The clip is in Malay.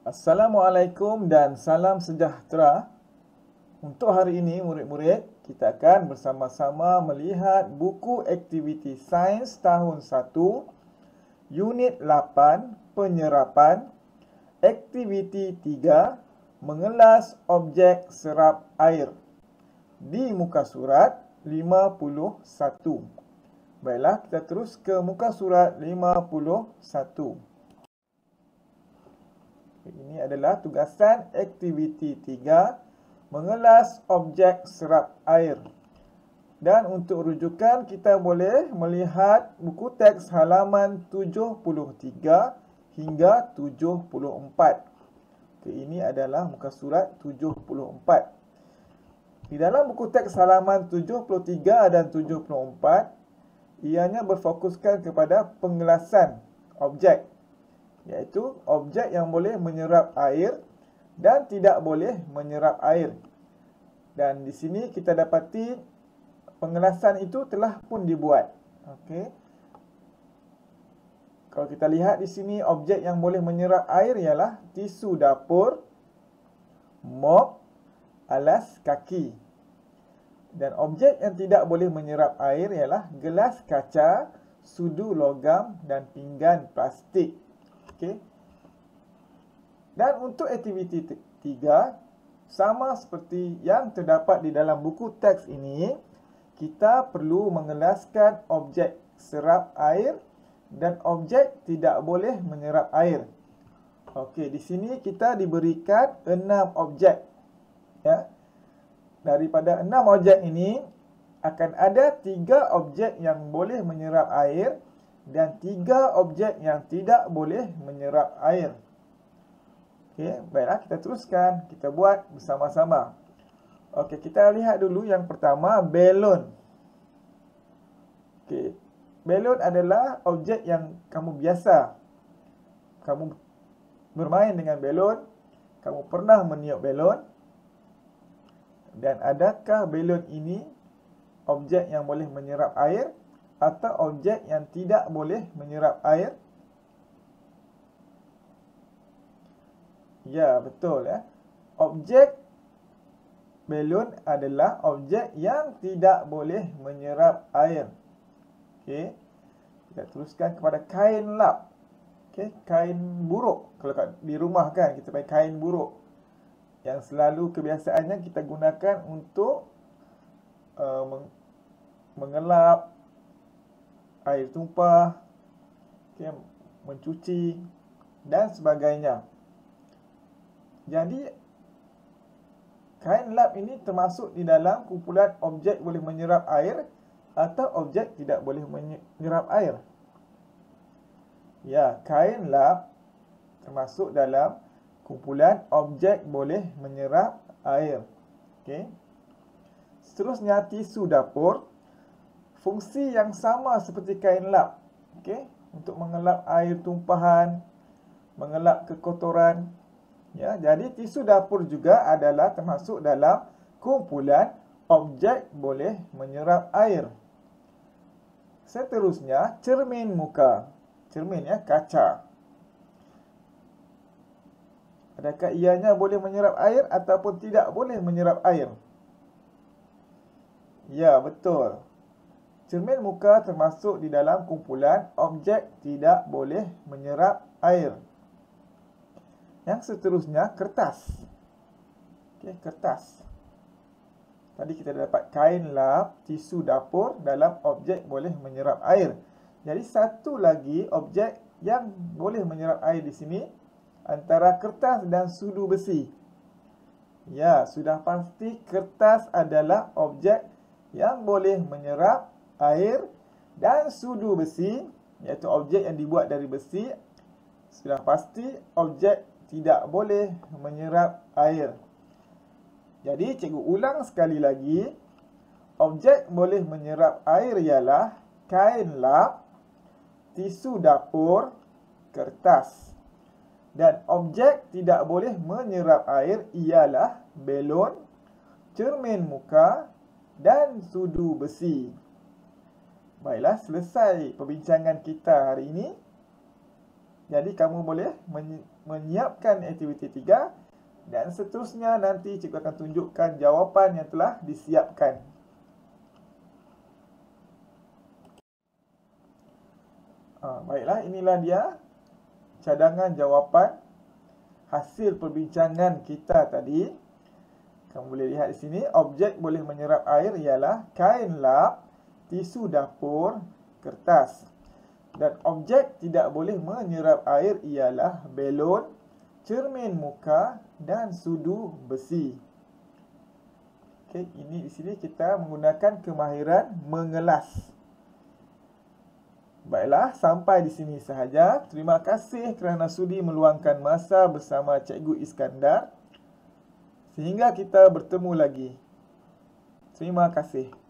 Assalamualaikum dan salam sejahtera. Untuk hari ini, murid-murid, kita akan bersama-sama melihat buku aktiviti sains tahun 1, unit 8, penyerapan, aktiviti 3, mengelas objek serap air, di muka surat 51. Baiklah, kita terus ke muka surat 51. Ini adalah tugasan aktiviti 3, mengelas objek serap air. Dan untuk rujukan, kita boleh melihat buku teks halaman 73 hingga 74. Ini adalah muka surat 74. Di dalam buku teks halaman 73 dan 74, ianya berfokuskan kepada pengelasan objek, iaitu objek yang boleh menyerap air dan tidak boleh menyerap air. Dan di sini kita dapati pengelasan itu telah pun dibuat. Okey. Kalau kita lihat di sini, objek yang boleh menyerap air ialah tisu dapur, mop, alas kaki. Dan objek yang tidak boleh menyerap air ialah gelas kaca, sudu logam dan pinggan plastik. Okay. Dan untuk aktiviti 3, sama seperti yang terdapat di dalam buku teks ini, kita perlu mengelaskan objek serap air dan objek tidak boleh menyerap air. Okey, di sini kita diberikan 6 objek. Ya. Daripada 6 objek ini, akan ada 3 objek yang boleh menyerap air dan 3 objek yang tidak boleh menyerap air. Okey, baiklah, kita teruskan. Kita buat bersama-sama. Okey, kita lihat dulu yang pertama, belon. Okey, belon adalah objek yang kamu biasa. Kamu bermain dengan belon, kamu pernah meniup belon. Dan adakah belon ini objek yang boleh menyerap air atau objek yang tidak boleh menyerap air? Ya, betul ya. Objek belon adalah objek yang tidak boleh menyerap air. Okey. Kita teruskan kepada kain lap. Okey, kain buruk. Kalau di rumah kan kita pakai kain buruk. Yang selalu kebiasaannya kita gunakan untuk mengelap air tumpah, okay, mencuci dan sebagainya. Jadi kain lap ini termasuk di dalam kumpulan objek boleh menyerap air atau objek tidak boleh menyerap air. Ya, kain lap termasuk dalam kumpulan objek boleh menyerap air. Okey. Seterusnya, tisu dapur. Fungsi yang sama seperti kain lap. Okey, untuk mengelap air tumpahan, mengelap kekotoran. Ya, jadi tisu dapur juga adalah termasuk dalam kumpulan objek boleh menyerap air. Seterusnya, cermin muka. Cermin ya, kaca. Adakah ianya boleh menyerap air ataupun tidak boleh menyerap air? Ya, betul. Cermin muka termasuk di dalam kumpulan objek tidak boleh menyerap air. Yang seterusnya, kertas. Okey, kertas. Tadi kita dapat kain lap, tisu dapur dalam objek boleh menyerap air. Jadi satu lagi objek yang boleh menyerap air di sini antara kertas dan sudu besi. Ya, sudah pasti kertas adalah objek yang boleh menyerap air dan sudu besi, iaitu objek yang dibuat dari besi, sudah pasti objek tidak boleh menyerap air. Jadi cikgu ulang sekali lagi, objek boleh menyerap air ialah kain lap, tisu dapur, kertas. Dan objek tidak boleh menyerap air ialah belon, cermin muka dan sudu besi. Baiklah, selesai perbincangan kita hari ini. Jadi kamu boleh menyiapkan aktiviti 3 dan seterusnya nanti cikgu akan tunjukkan jawapan yang telah disiapkan. Baiklah, inilah dia cadangan jawapan hasil perbincangan kita tadi. Kamu boleh lihat di sini, objek boleh menyerap air ialah kain lap, tisu dapur, kertas. Dan objek tidak boleh menyerap air ialah belon, cermin muka dan sudu besi. Okey, ini di sini kita menggunakan kemahiran mengelas. Baiklah, sampai di sini sahaja. Terima kasih kerana sudi meluangkan masa bersama Cikgu Iskandar. Sehingga kita bertemu lagi. Terima kasih.